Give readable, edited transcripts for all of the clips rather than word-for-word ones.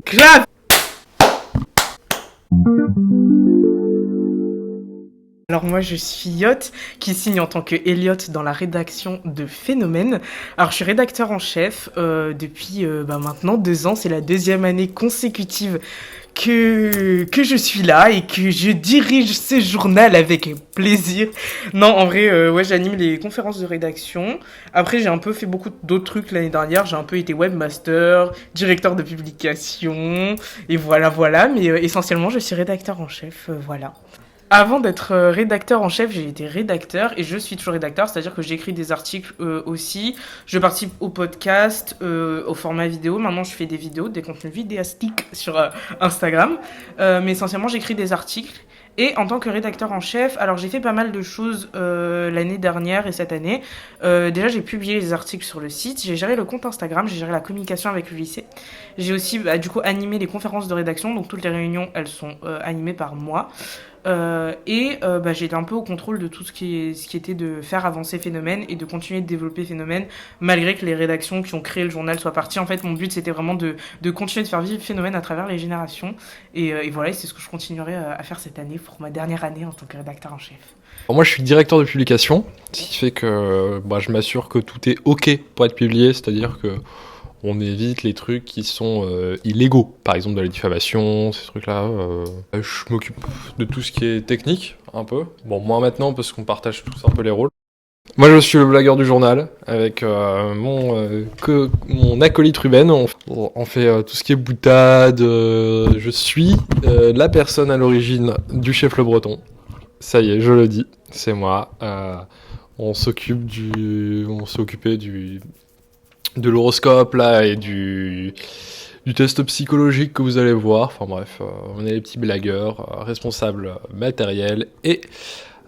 Grave. Alors moi je suis Yacht, qui signe en tant que Elliot dans la rédaction de Phénomène. Alors je suis rédacteur en chef depuis maintenant 2 ans, c'est la 2e année consécutive que je suis là et que je dirige ce journal avec plaisir. Non, en vrai, ouais, j'anime les conférences de rédaction. Après, j'ai un peu fait beaucoup d'autres trucs l'année dernière. J'ai un peu été webmaster, directeur de publication, et voilà. Mais essentiellement, je suis rédacteur en chef, voilà. Avant d'être rédacteur en chef, j'ai été rédacteur et je suis toujours rédacteur, c'est-à-dire que j'écris des articles aussi. Je participe au podcast, au format vidéo. Maintenant, je fais des vidéos, des contenus vidéastiques sur Instagram. Mais essentiellement, j'écris des articles. Et en tant que rédacteur en chef, alors j'ai fait pas mal de choses l'année dernière et cette année. Déjà, j'ai publié les articles sur le site, j'ai géré le compte Instagram, j'ai géré la communication avec le lycée. J'ai aussi du coup animé les conférences de rédaction, donc toutes les réunions, elles sont animées par moi. J'étais un peu au contrôle de tout ce qui était de faire avancer Phénomène et de continuer de développer Phénomène malgré que les rédactions qui ont créé le journal soient parties. En fait, mon but c'était vraiment de continuer de faire vivre Phénomène à travers les générations et voilà, c'est ce que je continuerai à faire cette année pour ma dernière année en tant que rédacteur en chef. Alors moi je suis directeur de publication, ce qui fait que je m'assure que tout est ok pour être publié, c'est-à-dire que on évite les trucs qui sont illégaux, par exemple de la diffamation, ces trucs-là. Je m'occupe de tout ce qui est technique, un peu. Bon, moins maintenant, parce qu'on partage tous un peu les rôles. Moi, je suis le blagueur du journal, avec mon acolyte Ruben. On fait tout ce qui est boutade. Je suis la personne à l'origine du chef Le Breton. Ça y est, je le dis, c'est moi. On s'est occupé de l'horoscope là et du test psychologique que vous allez voir. Enfin bref, on est les petits blagueurs, responsables matériels et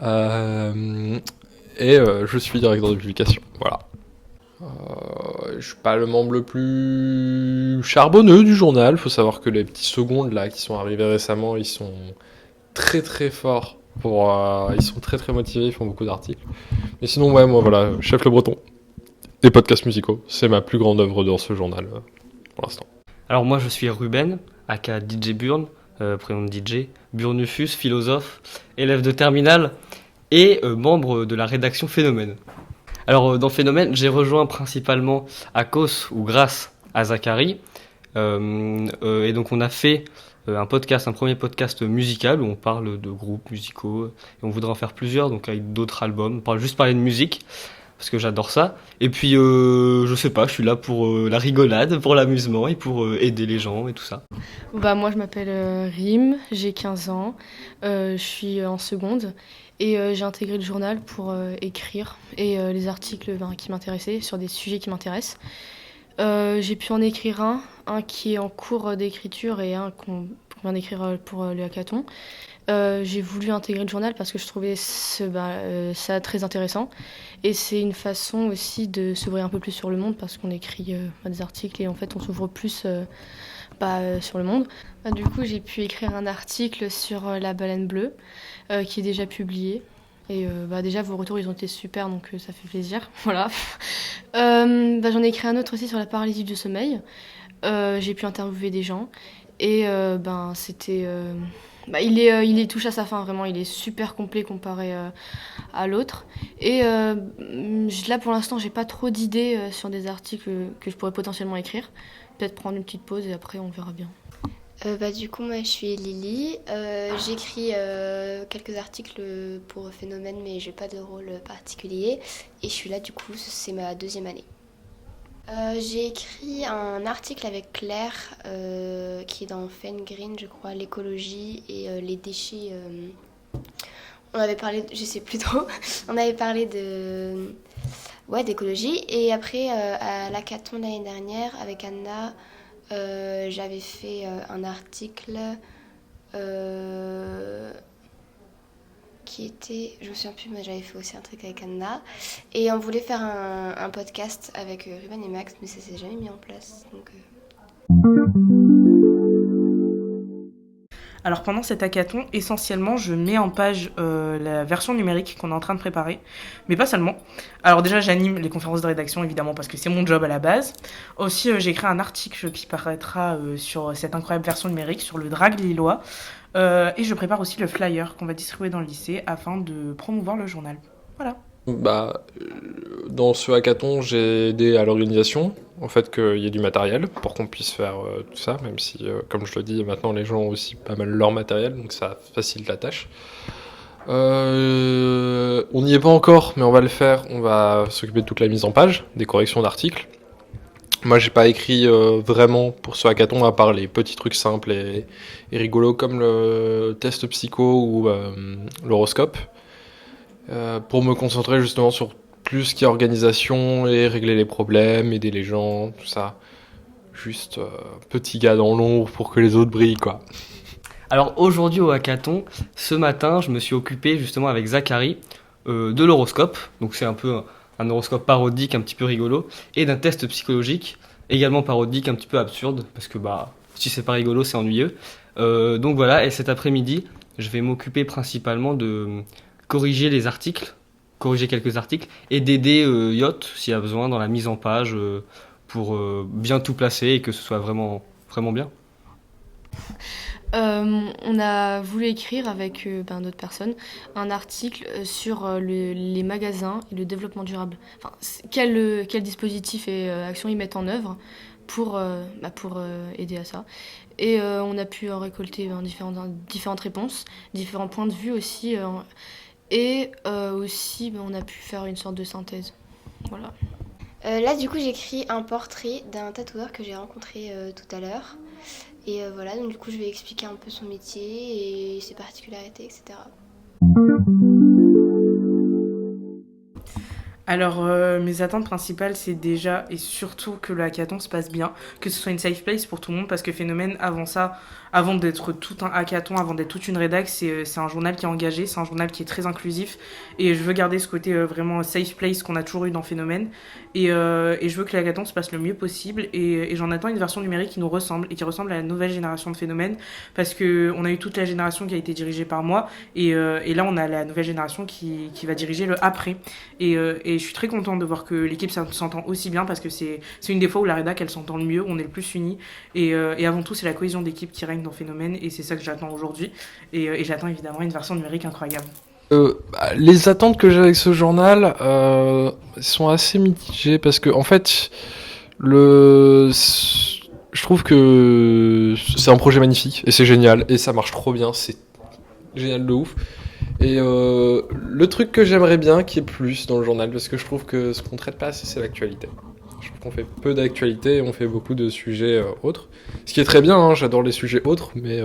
je suis directeur de publication. Voilà. Je suis pas le membre le plus charbonneux du journal. Faut savoir que les petits secondes là qui sont arrivés récemment, ils sont très très forts. Ils sont très très motivés, ils font beaucoup d'articles. Mais sinon ouais, moi voilà, chef Le Breton. Les podcasts musicaux, c'est ma plus grande œuvre dans ce journal, pour l'instant. Alors moi je suis Ruben, aka DJ Burn, prénom de DJ, Burnufus, philosophe, élève de terminale et membre de la rédaction Phénomène. Alors dans Phénomène, j'ai rejoint principalement à cause ou grâce à Zachary, et donc on a fait un premier podcast musical où on parle de groupes musicaux, et on voudrait en faire plusieurs, donc avec d'autres albums, on parle juste parler de musique, parce que j'adore ça. Et puis, je sais pas, je suis là pour la rigolade, pour l'amusement et pour aider les gens et tout ça. Moi, je m'appelle Rim, j'ai 15 ans, je suis en seconde et j'ai intégré le journal pour écrire et les articles qui m'intéressaient, sur des sujets qui m'intéressent. J'ai pu en écrire un qui est en cours d'écriture et un qu'on vient d'écrire pour le hackathon. J'ai voulu intégrer le journal parce que je trouvais ça très intéressant et c'est une façon aussi de s'ouvrir un peu plus sur le monde parce qu'on écrit des articles et en fait on s'ouvre plus sur le monde. Du coup j'ai pu écrire un article sur la baleine bleue qui est déjà publié et déjà vos retours ils ont été super donc ça fait plaisir. Voilà. J'en ai écrit un autre aussi sur la paralysie du sommeil. J'ai pu interviewer des gens et c'était... il est touche à sa fin, vraiment, il est super complet comparé à l'autre. Et là, pour l'instant, j'ai pas trop d'idées sur des articles que je pourrais potentiellement écrire. Peut-être prendre une petite pause et après, on verra bien. Du coup, moi, je suis Lily. J'écris quelques articles pour Phénomène, mais j'ai pas de rôle particulier. Et je suis là, du coup, c'est ma 2e année. J'ai écrit un article avec Claire qui est dans Green, je crois, l'écologie et les déchets. On avait parlé, je sais plus trop, on avait parlé d'écologie. Et après, à l'hackathon l'année dernière, avec Anna, j'avais fait un article qui était, je me souviens plus, mais j'avais fait aussi un truc avec Anna et on voulait faire un podcast avec Ruben et Max, mais ça s'est jamais mis en place donc... Alors pendant cet hackathon, essentiellement, je mets en page la version numérique qu'on est en train de préparer, mais pas seulement. Alors déjà, j'anime les conférences de rédaction, évidemment, parce que c'est mon job à la base. Aussi, j'ai écrit un article qui paraîtra sur cette incroyable version numérique, sur le drag lillois. Et je prépare aussi le flyer qu'on va distribuer dans le lycée afin de promouvoir le journal. Voilà. Dans ce hackathon, j'ai aidé à l'organisation, en fait qu'il y ait du matériel pour qu'on puisse faire tout ça, même si, comme je le dis, maintenant les gens ont aussi pas mal leur matériel, donc ça facilite la tâche. On n'y est pas encore, mais on va le faire. On va s'occuper de toute la mise en page, des corrections d'articles. Moi, j'ai pas écrit vraiment pour ce hackathon, à part les petits trucs simples et rigolos comme le test psycho ou l'horoscope. Pour me concentrer justement sur plus ce qui est organisation et régler les problèmes, aider les gens, tout ça. Juste petit gars dans l'ombre pour que les autres brillent, quoi. Alors aujourd'hui au hackathon, ce matin, je me suis occupé justement avec Zachary de l'horoscope. Donc c'est un peu un horoscope parodique, un petit peu rigolo, et d'un test psychologique, également parodique, un petit peu absurde, parce que si c'est pas rigolo, c'est ennuyeux. Donc voilà, et cet après-midi, je vais m'occuper principalement de corriger quelques articles, et d'aider Yacht s'il y a besoin dans la mise en page pour bien tout placer et que ce soit vraiment, vraiment bien. On a voulu écrire avec d'autres personnes un article sur les magasins et le développement durable. Enfin, quel dispositif et actions ils mettent en œuvre pour aider à ça. Et on a pu récolter différentes réponses, différents points de vue aussi. Et aussi, on a pu faire une sorte de synthèse. Voilà. Là, du coup, j'écris un portrait d'un tatoueur que j'ai rencontré tout à l'heure. Et voilà, donc du coup, je vais expliquer un peu son métier et ses particularités, etc. Alors, mes attentes principales, c'est déjà et surtout que le hackathon se passe bien, que ce soit une safe place pour tout le monde, parce que Phénomène, avant d'être tout un hackathon, avant d'être toute une rédac, c'est un journal qui est engagé, c'est un journal qui est très inclusif, et je veux garder ce côté vraiment safe place qu'on a toujours eu dans Phénomène, et je veux que le hackathon se passe le mieux possible, et j'en attends une version numérique qui nous ressemble, et qui ressemble à la nouvelle génération de Phénomène, parce qu'on a eu toute la génération qui a été dirigée par moi, et là on a la nouvelle génération qui va diriger le après, et je suis très contente de voir que l'équipe s'entend aussi bien, parce que c'est une des fois où la rédac elle s'entend le mieux, on est le plus unis, et avant tout c'est la cohésion d'équipe qui règne dans Phénomène, et c'est ça que j'attends aujourd'hui, et j'attends évidemment une version numérique incroyable. Les attentes que j'ai avec ce journal sont assez mitigées, parce que en fait je trouve que c'est un projet magnifique et c'est génial et ça marche trop bien, c'est génial de ouf. Et le truc que j'aimerais bien qu'il y ait plus dans le journal, parce que je trouve que ce qu'on traite pas assez, c'est l'actualité. Je trouve qu'on fait peu d'actualité, on fait beaucoup de sujets autres. Ce qui est très bien, hein, j'adore les sujets autres, mais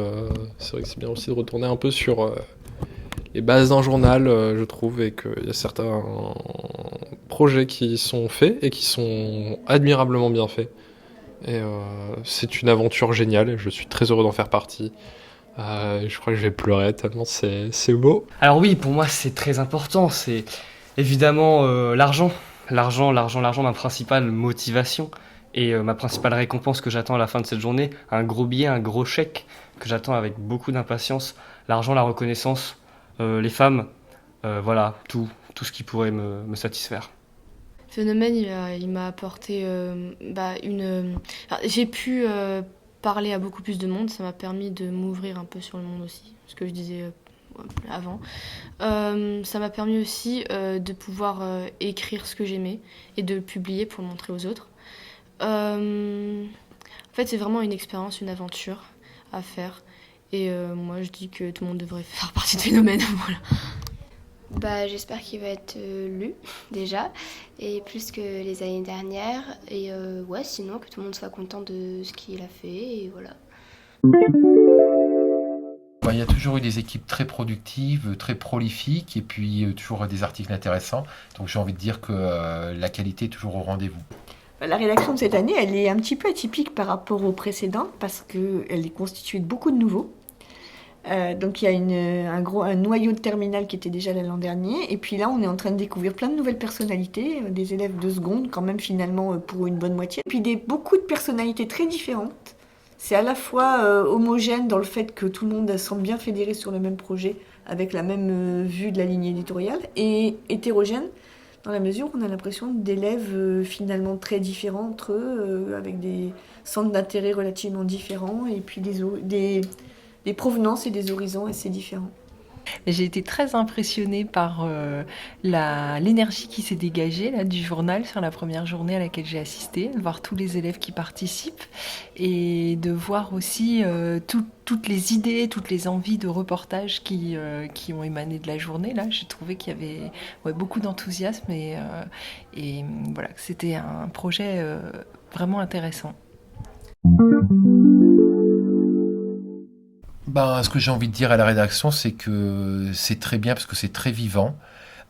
c'est vrai que c'est bien aussi de retourner un peu sur les bases d'un journal, je trouve, et qu'il y a certains projets qui sont faits et qui sont admirablement bien faits. Et c'est une aventure géniale, et je suis très heureux d'en faire partie. Je crois que je vais pleurer tellement c'est beau. Alors oui, pour moi c'est très important, c'est évidemment l'argent. L'argent, ma principale motivation et ma principale récompense que j'attends à la fin de cette journée. Un gros billet, un gros chèque que j'attends avec beaucoup d'impatience. L'argent, la reconnaissance, les femmes, voilà, tout ce qui pourrait me satisfaire. Phénomène, il m'a apporté j'ai pu parler à beaucoup plus de monde, ça m'a permis de m'ouvrir un peu sur le monde aussi, ce que je disais avant. Ça m'a permis aussi de pouvoir écrire ce que j'aimais et de le publier pour le montrer aux autres. En fait, c'est vraiment une expérience, une aventure à faire. Et moi, je dis que tout le monde devrait faire partie de Phénomène. Voilà. J'espère qu'il va être lu déjà, et plus que les années dernières. Et sinon que tout le monde soit content de ce qu'il a fait, et voilà. Il y a toujours eu des équipes très productives, très prolifiques, et puis toujours des articles intéressants. Donc j'ai envie de dire que la qualité est toujours au rendez-vous. La rédaction de cette année, elle est un petit peu atypique par rapport aux précédentes, parce qu'elle est constituée de beaucoup de nouveaux. Donc il y a un noyau de terminale qui était déjà là l'an dernier, et puis là on est en train de découvrir plein de nouvelles personnalités, des élèves de seconde quand même finalement pour une bonne moitié, et puis beaucoup de personnalités très différentes, c'est à la fois homogène dans le fait que tout le monde semble bien fédéré sur le même projet, avec la même vue de la ligne éditoriale, et hétérogène dans la mesure où on a l'impression d'élèves finalement très différents entre eux, avec des centres d'intérêt relativement différents, et puis des provenances et des horizons assez différents. J'ai été très impressionnée par l'énergie qui s'est dégagée là, du journal sur la première journée à laquelle j'ai assisté, de voir tous les élèves qui participent et de voir aussi toutes les idées, toutes les envies de reportage qui ont émané de la journée. Là, j'ai trouvé qu'il y avait beaucoup d'enthousiasme et voilà, que c'était un projet vraiment intéressant. Ce que j'ai envie de dire à la rédaction, c'est que c'est très bien parce que c'est très vivant.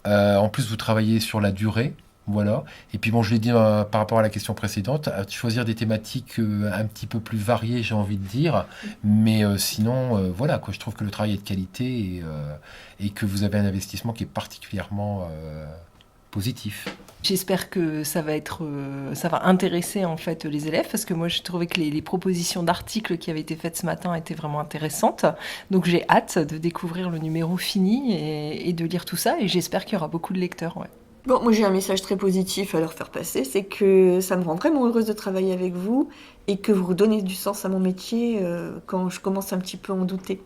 En plus, vous travaillez sur la durée, voilà. Et puis bon, je l'ai dit par rapport à la question précédente, à choisir des thématiques un petit peu plus variées, j'ai envie de dire. Mais sinon, voilà, quoi, je trouve que le travail est de qualité et que vous avez un investissement qui est particulièrement positif. J'espère que ça va intéresser en fait les élèves parce que moi j'ai trouvé que les propositions d'articles qui avaient été faites ce matin étaient vraiment intéressantes. Donc j'ai hâte de découvrir le numéro fini et de lire tout ça et j'espère qu'il y aura beaucoup de lecteurs. Ouais. Bon, moi j'ai un message très positif à leur faire passer, c'est que ça me rend vraiment heureuse de travailler avec vous et que vous redonnez du sens à mon métier quand je commence un petit peu à en douter.